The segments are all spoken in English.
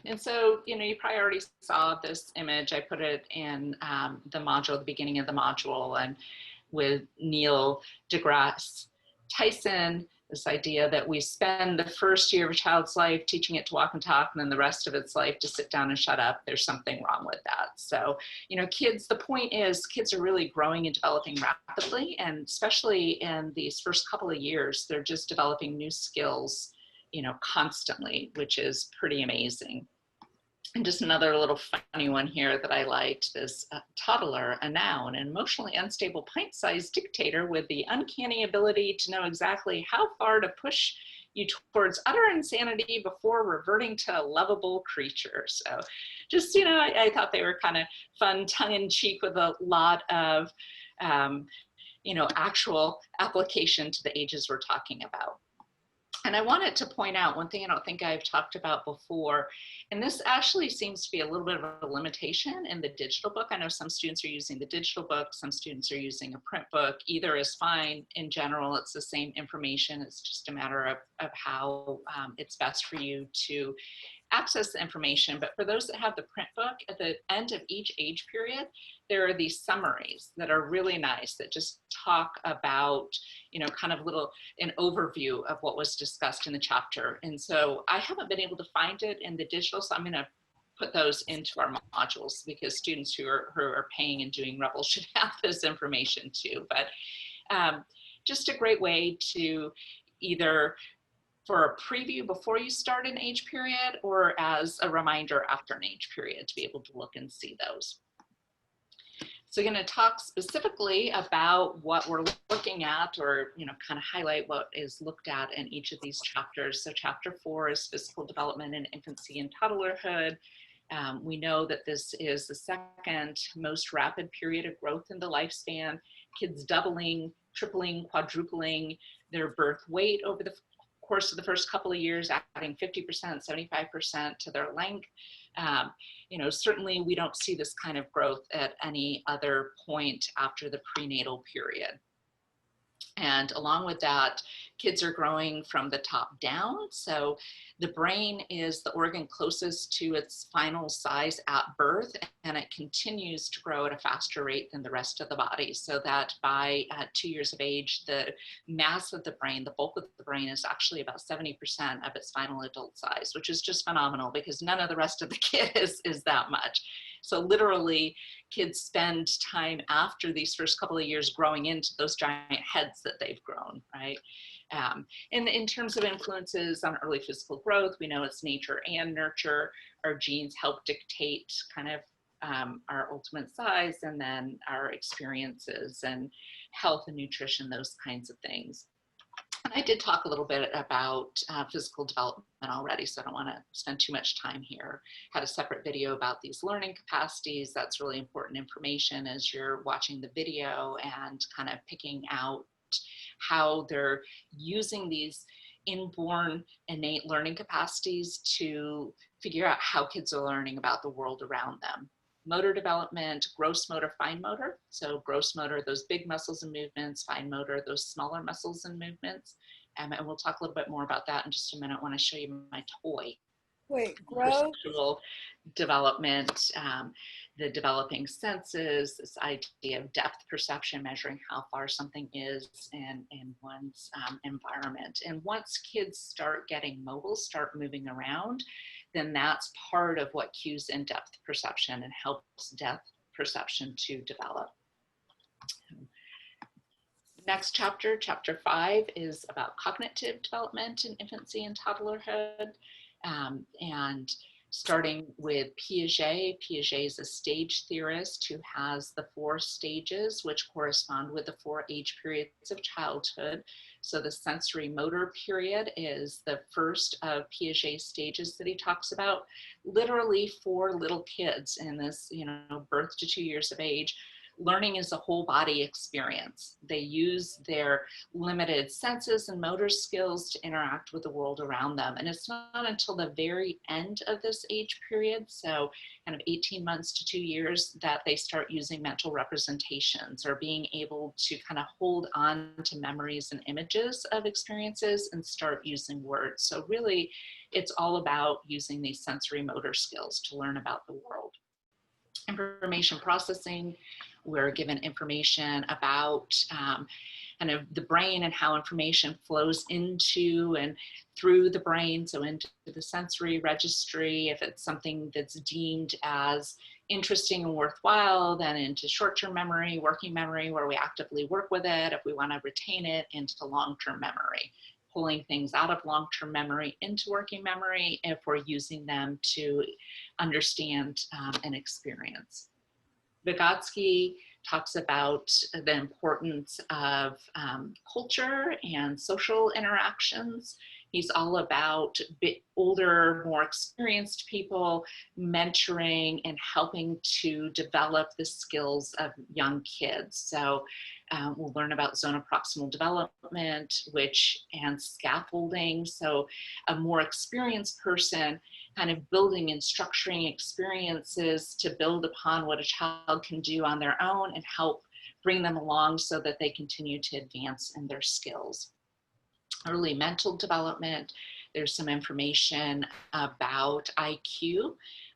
And so, you probably already saw this image. I put it in the module, the beginning of the module, and with Neil deGrasse Tyson, this idea that we spend the first year of a child's life teaching it to walk and talk, and then the rest of its life to sit down and shut up. There's something wrong with that. So, kids, the point is kids are really growing and developing rapidly, and especially in these first couple of years, they're just developing new skills, constantly, which is pretty amazing. And just another little funny one here that I liked is toddler, a noun, an emotionally unstable pint-sized dictator with the uncanny ability to know exactly how far to push you towards utter insanity before reverting to a lovable creature. So just, I thought they were kind of fun, tongue-in-cheek with a lot of, actual application to the ages we're talking about. And I wanted to point out one thing I don't think I've talked about before, and this actually seems to be a little bit of a limitation in the digital book. I know some students are using the digital book, some students are using a print book. Either is fine. In general, it's the same information. It's just a matter of how it's best for you to access the information. But for those that have the print book, at the end of each age period, there are these summaries that are really nice that just talk about, kind of an overview of what was discussed in the chapter. And so I haven't been able to find it in the digital, so I'm going to put those into our modules because students who are paying and doing Rebel should have this information too. But just a great way to either for a preview before you start an age period or as a reminder after an age period to be able to look and see those. So we're going to talk specifically about what we're looking at, or kind of highlight what is looked at in each of these chapters. So chapter 4 is physical development in infancy and toddlerhood. We know that this is the second most rapid period of growth in the lifespan. Kids doubling, tripling, quadrupling their birth weight over the course of the first couple of years, adding 50%, 75% to their length. Certainly we don't see this kind of growth at any other point after the prenatal period. And along with that, kids are growing from the top down. So the brain is the organ closest to its final size at birth, and it continues to grow at a faster rate than the rest of the body. So that by 2 years of age, the mass of the brain, the bulk of the brain, is actually about 70% of its final adult size, which is just phenomenal because none of the rest of the kid is that much. So literally, kids spend time after these first couple of years growing into those giant heads that they've grown, right? And in terms of influences on early physical growth, we know it's nature and nurture. Our genes help dictate kind of our ultimate size, and then our experiences and health and nutrition, those kinds of things. And I did talk a little bit about physical development already, so I don't want to spend too much time here. Had a separate video about these learning capacities. That's really important information as you're watching the video and kind of picking out how they're using these inborn innate learning capacities to figure out how kids are learning about the world around them. Motor development, gross motor, fine motor. So gross motor, those big muscles and movements, fine motor, those smaller muscles and movements. And we'll talk a little bit more about that in just a minute when I show you my toy. Wait, gross? Perceptual development, the developing senses, this idea of depth perception, measuring how far something is in one's environment. And once kids start getting mobile, start moving around, then that's part of what cues in depth perception and helps depth perception to develop. Next chapter, chapter 5, is about cognitive development in infancy and toddlerhood. And starting with Piaget. Piaget is a stage theorist who has the 4 stages, which correspond with the 4 age periods of childhood. So the sensory motor period is the first of Piaget's stages that he talks about, literally for little kids in this, birth to 2 years of age. learning is a whole body experience. They use their limited senses and motor skills to interact with the world around them. And it's not until the very end of this age period, so kind of 18 months to 2 years, that they start using mental representations or being able to kind of hold on to memories and images of experiences and start using words. So really, it's all about using these sensory motor skills to learn about the world. Information processing, we're given information about kind of the brain and how information flows into and through the brain, so into the sensory registry. If it's something that's deemed as interesting and worthwhile, then into short-term memory, working memory, where we actively work with it. If we want to retain it, into long-term memory, pulling things out of long-term memory into working memory if we're using them to understand an experience. Vygotsky talks about the importance of culture and social interactions. He's all about older, more experienced people mentoring and helping to develop the skills of young kids. So we'll learn about zone of proximal development, and scaffolding. So a more experienced person kind of building and structuring experiences to build upon what a child can do on their own and help bring them along so that they continue to advance in their skills. Early mental development, there's some information about IQ.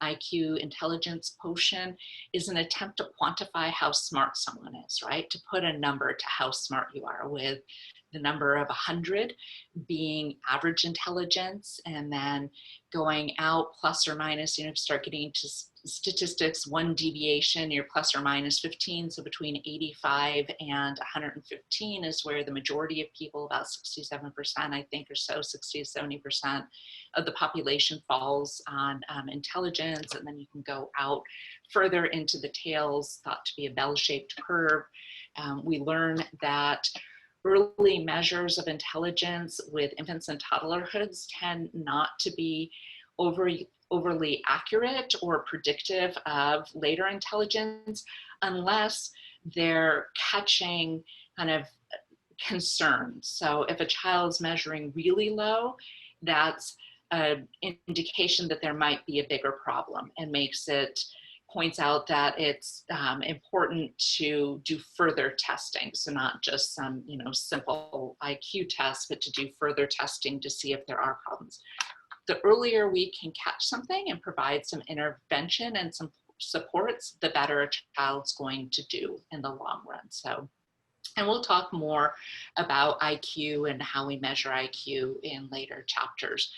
IQ intelligence quotient is an attempt to quantify how smart someone is, right? To put a number to how smart you are, with the number of 100 being average intelligence, and then going out plus or minus, you know, start getting into statistics, one deviation, you're plus or minus 15. So between 85 and 115 is where the majority of people, about 67%, I think, or so, 60 to 70% of the population falls on intelligence. And then you can go out further into the tails, thought to be a bell-shaped curve. We learn that early measures of intelligence with infants and toddlerhoods tend not to be overly accurate or predictive of later intelligence unless they're catching kind of concerns. So if a child's measuring really low, that's an indication that there might be a bigger problem, and points out that it's important to do further testing. So not just some, you know, simple IQ tests, but to do further testing to see if there are problems. The earlier we can catch something and provide some intervention and some supports, the better a child's going to do in the long run. So, and we'll talk more about IQ and how we measure IQ in later chapters.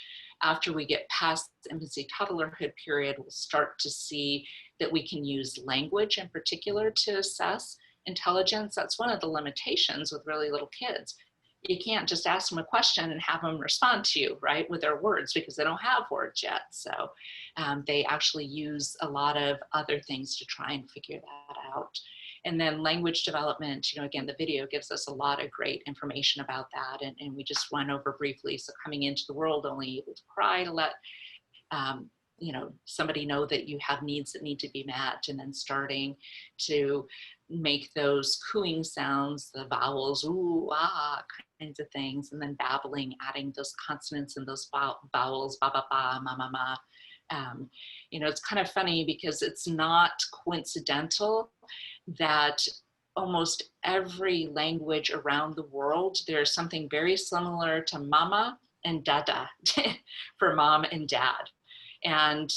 After we get past the infancy toddlerhood period, we'll start to see that we can use language in particular to assess intelligence. That's one of the limitations with really little kids. You can't just ask them a question and have them respond to you, right, with their words, because they don't have words yet. So they actually use a lot of other things to try and figure that out. And then language development, you know, again, the video gives us a lot of great information about that. And we just went over briefly. So coming into the world, only able to cry to let, you know, somebody know that you have needs that need to be met, and then starting to make those cooing sounds, the vowels, ooh, ah, kinds of things, and then babbling, adding those consonants and those vowels, ba, ba, ba, ma, ma, ma. You know, it's kind of funny because it's not coincidental that almost every language around the world, there's something very similar to mama and dada for mom and dad. And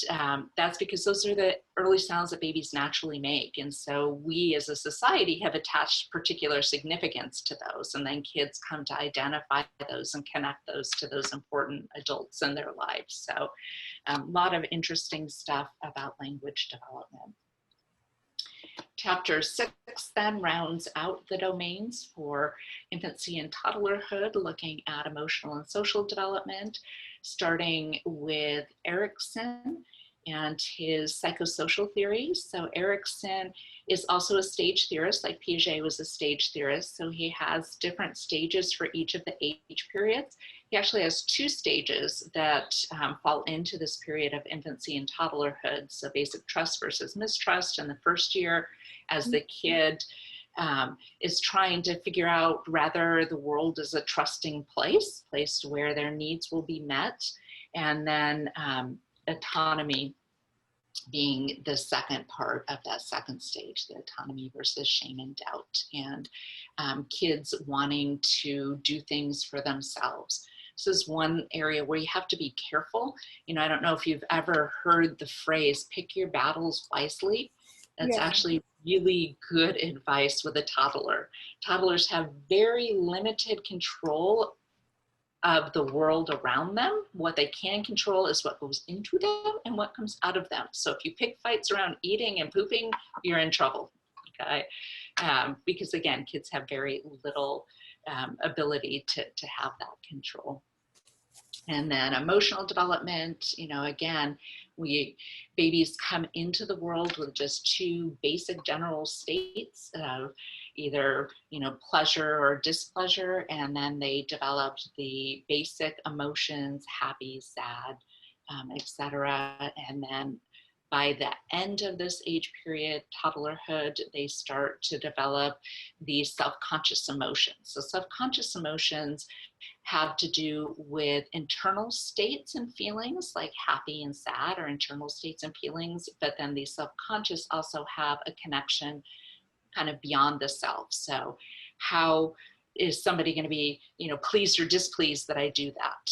that's because those are the early sounds that babies naturally make. And so we as a society have attached particular significance to those. And then kids come to identify those and connect those to those important adults in their lives. So a lot of interesting stuff about language development. Chapter 6 then rounds out the domains for infancy and toddlerhood, looking at emotional and social development, starting with Erikson and his psychosocial theories. So Erikson is also a stage theorist, like Piaget was a stage theorist. So he has different stages for each of the age periods. he actually has two stages that fall into this period of infancy and toddlerhood. So basic trust versus mistrust in the first year, as the kid is trying to figure out whether the world is a trusting place where their needs will be met. And then autonomy being the second part of that second stage, the autonomy versus shame and doubt, and kids wanting to do things for themselves. This is one area where you have to be careful. You know, I don't know if you've ever heard the phrase, pick your battles wisely. That's actually really good advice with a toddler. Toddlers have very limited control of the world around them. What they can control is what goes into them and what comes out of them. So if you pick fights around eating and pooping, you're in trouble, okay? Because again, kids have very little ability to have that control. And then emotional development, you know, again, babies come into the world with just two basic general states of either, you know, pleasure or displeasure, and then they develop the basic emotions, happy, sad, etc. And then by the end of this age period, toddlerhood, they start to develop the self-conscious emotions. So self-conscious emotions have to do with internal states and feelings like happy and sad, or internal states and feelings, but then the subconscious also have a connection kind of beyond the self. So how is somebody going to be, you know, pleased or displeased that I do that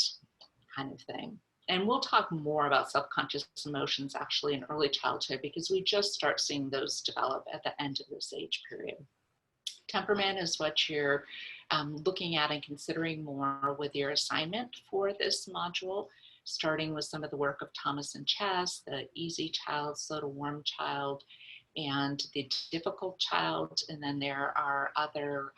kind of thing? And we'll talk more about subconscious emotions actually in early childhood, because we just start seeing those develop at the end of this age period. Temperament is what you're looking at and considering more with your assignment for this module, starting with some of the work of Thomas and Chess, the easy child, slow to warm child, and the difficult child. And then there are other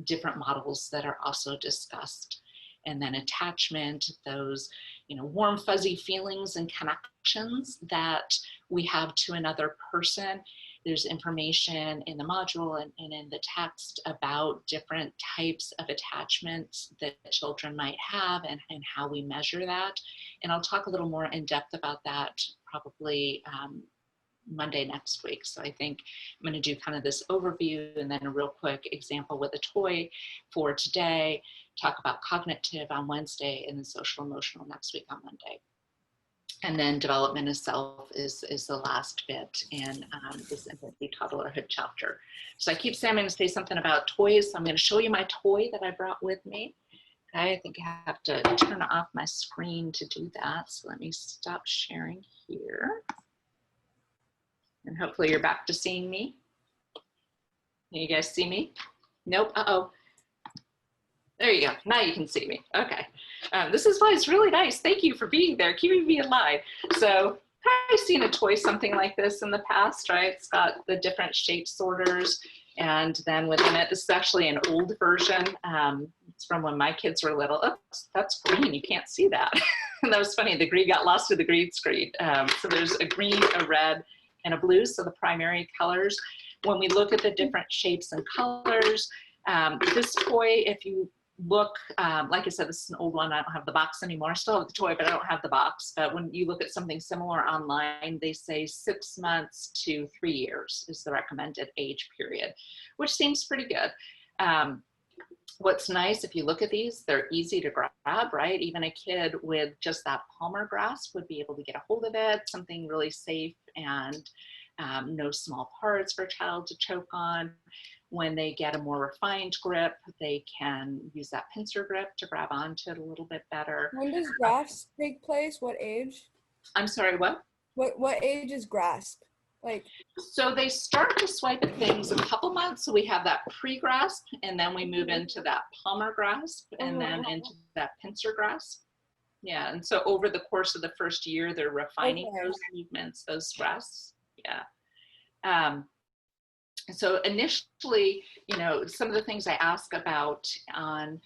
different models that are also discussed. And then attachment, those, you know, warm, fuzzy feelings and connections that we have to another person. There's information in the module and in the text about different types of attachments that children might have and how we measure that. And I'll talk a little more in depth about that probably Monday next week. So I think I'm going to do kind of this overview and then a real quick example with a toy for today, talk about cognitive on Wednesday, and then social emotional next week on Monday. And then development of self is the last bit in this infancy toddlerhood chapter. So I keep saying I'm going to say something about toys. So I'm going to show you my toy that I brought with me. Okay, I think I have to turn off my screen to do that. So let me stop sharing here. And hopefully you're back to seeing me. Can you guys see me? Nope, uh-oh. There you go, now you can see me, okay. This is why it's really nice. Thank you for being there, keeping me alive. So I've seen a toy something like this in the past, right? It's got the different shape sorters, and then within it, this is actually an old version. It's from when my kids were little. Oops, that's green, you can't see that. And that was funny, the green got lost to the green screen. So there's a green, a red, and a blue, so the primary colors. When we look at the different shapes and colors, this toy, if you look, like I said, this is an old one. I don't have the box anymore. I still have the toy, but I don't have the box. But when you look at something similar online, they say 6 months to 3 years is the recommended age period, which seems pretty good. What's nice, if you look at these, they're easy to grab, right? Even a kid with just that palmar grasp would be able to get a hold of it, something really safe and no small parts for a child to choke on. When they get a more refined grip, they can use that pincer grip to grab onto it a little bit better. When does grasp take place? What age? I'm sorry, what? What age is grasp? Like, so they start to swipe at things a couple months. So we have that pre-grasp, and then we move into that palmar grasp, and then into that pincer grasp. Yeah, and so over the course of the first year, they're refining those movements, those grasps. Yeah. So initially, you know, some of the things I ask about on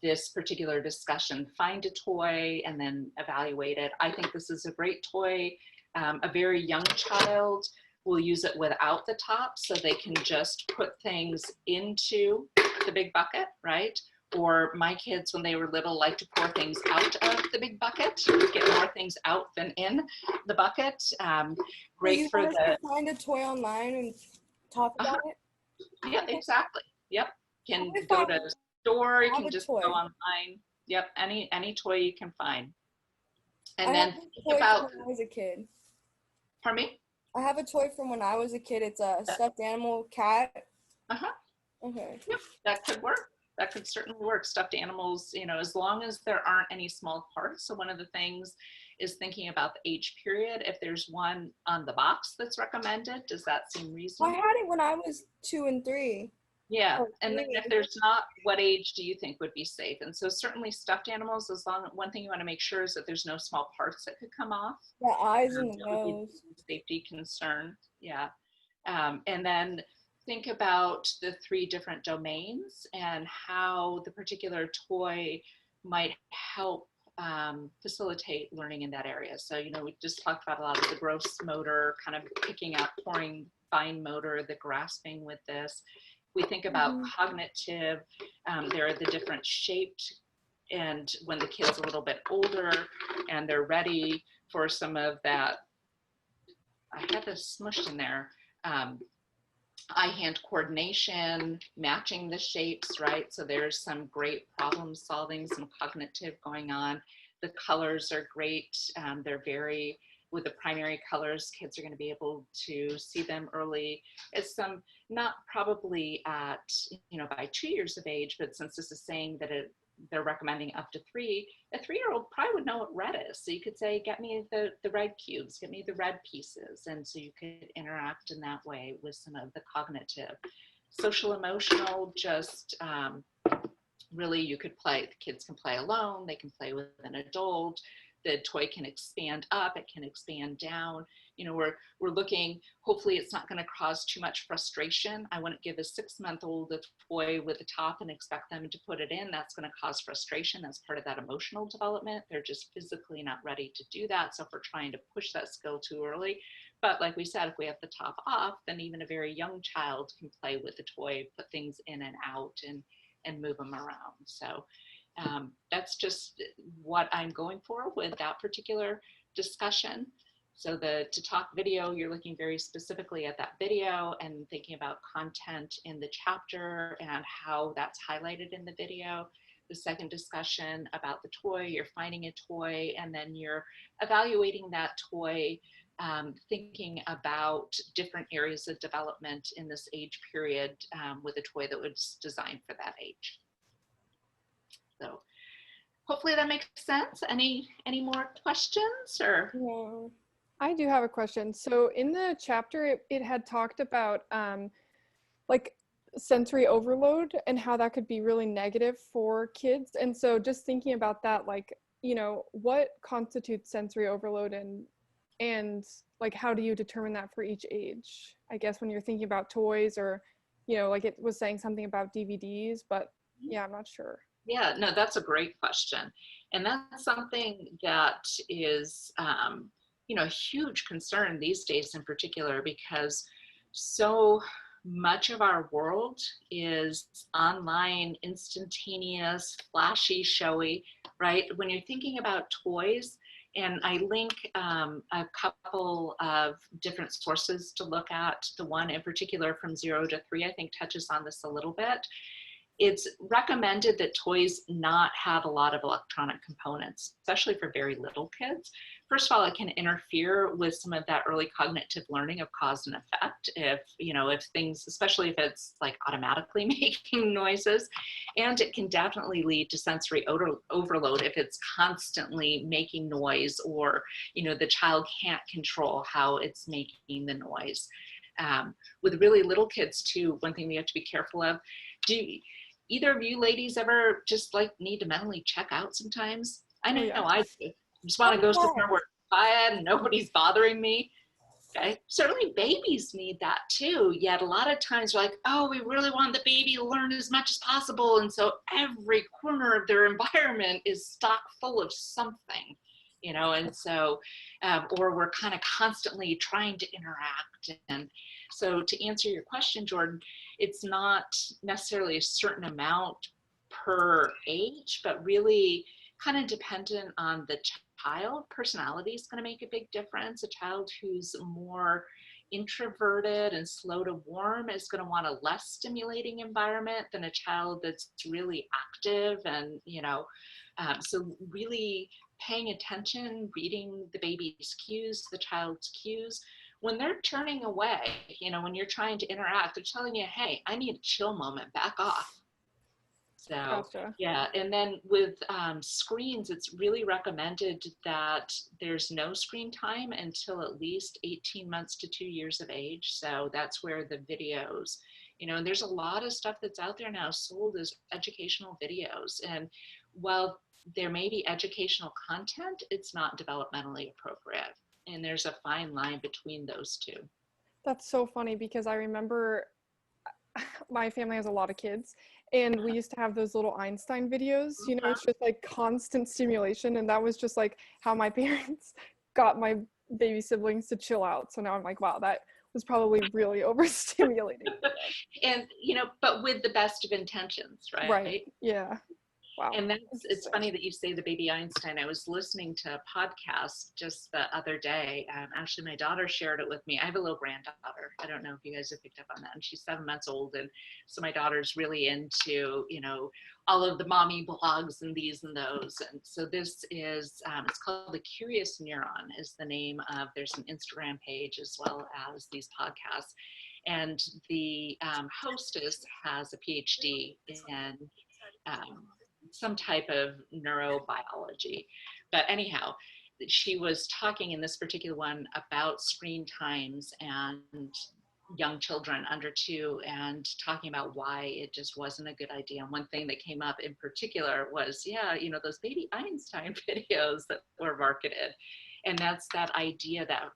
this particular discussion, find a toy and then evaluate it. I think this is a great toy. A very young child will use it without the top, so they can just put things into the big bucket, right? Or my kids, when they were little, like to pour things out of the big bucket, get more things out than in the bucket. So Great you for want us the, to find a toy online and talk uh-huh, about it? yeah, Okay. exactly. Yep. Can What if go to store, you I have can a just go toy? online. Yep, any toy you can find. I And have then a think toy from about, when I was a kid. pardon me? I have a toy from when I was a kid. It's a stuffed animal cat. Uh-huh. Okay. Yep, that could work. That could certainly work. Stuffed animals, as long as there aren't any small parts. So one of the things is thinking about the age period. If there's one on the box that's recommended, does that seem I reasonable? had it when I was 2 and 3. Yeah, Or and then if 3. there's not, what age do you think would be safe? And so certainly stuffed animals, as long, one thing you want to make sure is that there's no small parts that could come off. The eyes and the That would be nose. a safety concern. Yeah. And then think about the 3 different domains and how the particular toy might help facilitate learning in that area. So, we just talked about a lot of the gross motor, kind of picking up, pouring fine motor, the grasping with this. We think about Mhm. cognitive, there are the different shaped, and when the kid's a little bit older and they're ready for some of that, I had this smushed in there, eye-hand coordination, matching the shapes, right? So there's some great problem solving, some cognitive going on. The colors are great. They're very, with the primary colors, kids are going to be able to see them early. It's some, not probably at, by 2 years of age, but since this is saying that they're recommending up to 3, a 3-year-old probably would know what red is. So you could say, get me the red cubes, get me the red pieces. And so you could interact in that way with some of the cognitive. Social emotional, just really you could play, the kids can play alone, they can play with an adult. The toy can expand up, it can expand down. We're looking, hopefully it's not going to cause too much frustration. I wouldn't give a 6-month-old a toy with a top and expect them to put it in. That's going to cause frustration. That's part of that emotional development. They're just physically not ready to do that. So if we're trying to push that skill too early, but like we said, if we have the top off, then even a very young child can play with the toy, put things in and out and move them around. So that's just what I'm going for with that particular discussion. So the to talk video, you're looking very specifically at that video and thinking about content in the chapter and how that's highlighted in the video. The second discussion about the toy, you're finding a toy and then you're evaluating that toy, thinking about different areas of development in this age period with a toy that was designed for that age. So hopefully that makes sense. Any more questions or? Yeah. I do have a question. So in the chapter, it had talked about like sensory overload and how that could be really negative for kids. And so just thinking about that, like, what constitutes sensory overload and like, how do you determine that for each age? I guess when you're thinking about toys or, like it was saying something about DVDs, but yeah, I'm not sure. Yeah, no, that's a great question. And that's something that is, a huge concern these days in particular, because so much of our world is online, instantaneous, flashy, showy, right? When you're thinking about toys, and I link a couple of different sources to look at. The one in particular from 0 to 3, I think touches on this a little bit. It's recommended that toys not have a lot of electronic components, especially for very little kids. First of all, it can interfere with some of that early cognitive learning of cause and effect if things, especially if it's like automatically making noises. And it can definitely lead to sensory overload if it's constantly making noise or, the child can't control how it's making the noise. With really little kids too, one thing we have to be careful of, either of you ladies ever just like need to mentally check out sometimes? I know, Yeah. I just want to go somewhere where it's quiet and nobody's bothering me. Okay, certainly babies need that too. Yet a lot of times we're like, oh, we really want the baby to learn as much as possible. And so every corner of their environment is stock full of something, and so, or we're kind of constantly trying to interact. And so to answer your question, Jordan, it's not necessarily a certain amount per age, but really kind of dependent on the child. Personality is going to make a big difference. A child who's more introverted and slow to warm is going to want a less stimulating environment than a child that's really active and, so really paying attention, reading the baby's cues, the child's cues. When they're turning away, when you're trying to interact, they're telling you, hey, I need a chill moment, back off. So Gotcha. yeah, and then with screens, it's really recommended that there's no screen time until at least 18 months to 2 years of age. So that's where the videos, and there's a lot of stuff that's out there now sold as educational videos. And while there may be educational content, it's not developmentally appropriate. And there's a fine line between those two. That's so funny because I remember my family has a lot of kids, and we used to have those little Einstein videos, it's just like constant stimulation, and that was just like how my parents got my baby siblings to chill out. So now I'm like, wow, that was probably really overstimulating. And but with the best of intentions, right? Right. Yeah. Wow. And it's funny that you say the baby Einstein. I was listening to a podcast just the other day. Actually, my daughter shared it with me. I have a little granddaughter. I don't know if you guys have picked up on that. And she's 7 months old. And so my daughter's really into, all of the mommy blogs and these and those. And so this is, it's called The Curious Neuron is the name of, there's an Instagram page as well as these podcasts. And the hostess has a PhD in some type of neurobiology. But anyhow, she was talking in this particular one about screen times and young children under 2 and talking about why it just wasn't a good idea. And one thing that came up in particular was, those baby Einstein videos that were marketed. And that's that idea, that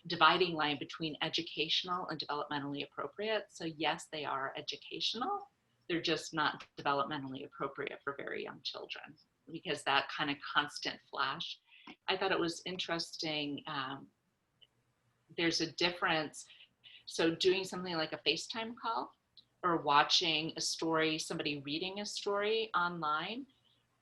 dividing line between educational and developmentally appropriate. So yes, they are educational. They're just not developmentally appropriate for very young children because that kind of constant flash. I thought it was interesting. There's a difference. So doing something like a FaceTime call or watching a story, somebody reading a story online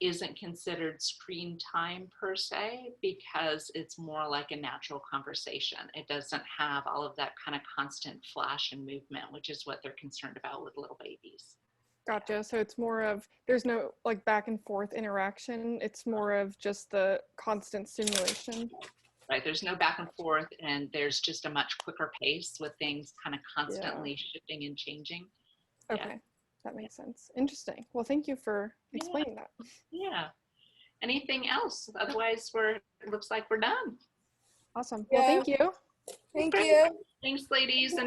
isn't considered screen time per se because it's more like a natural conversation. It doesn't have all of that kind of constant flash and movement, which is what they're concerned about with little babies. Gotcha. So it's more of, there's no like back and forth interaction. It's more of just the constant stimulation. Right. There's no back and forth, and there's just a much quicker pace with things kind of constantly shifting and changing. Okay. Yeah. That makes sense. Interesting. Well, thank you for explaining that. Yeah. Anything else? Otherwise, it looks like we're done. Awesome. Well, thank you. Thank you. Thanks, ladies. And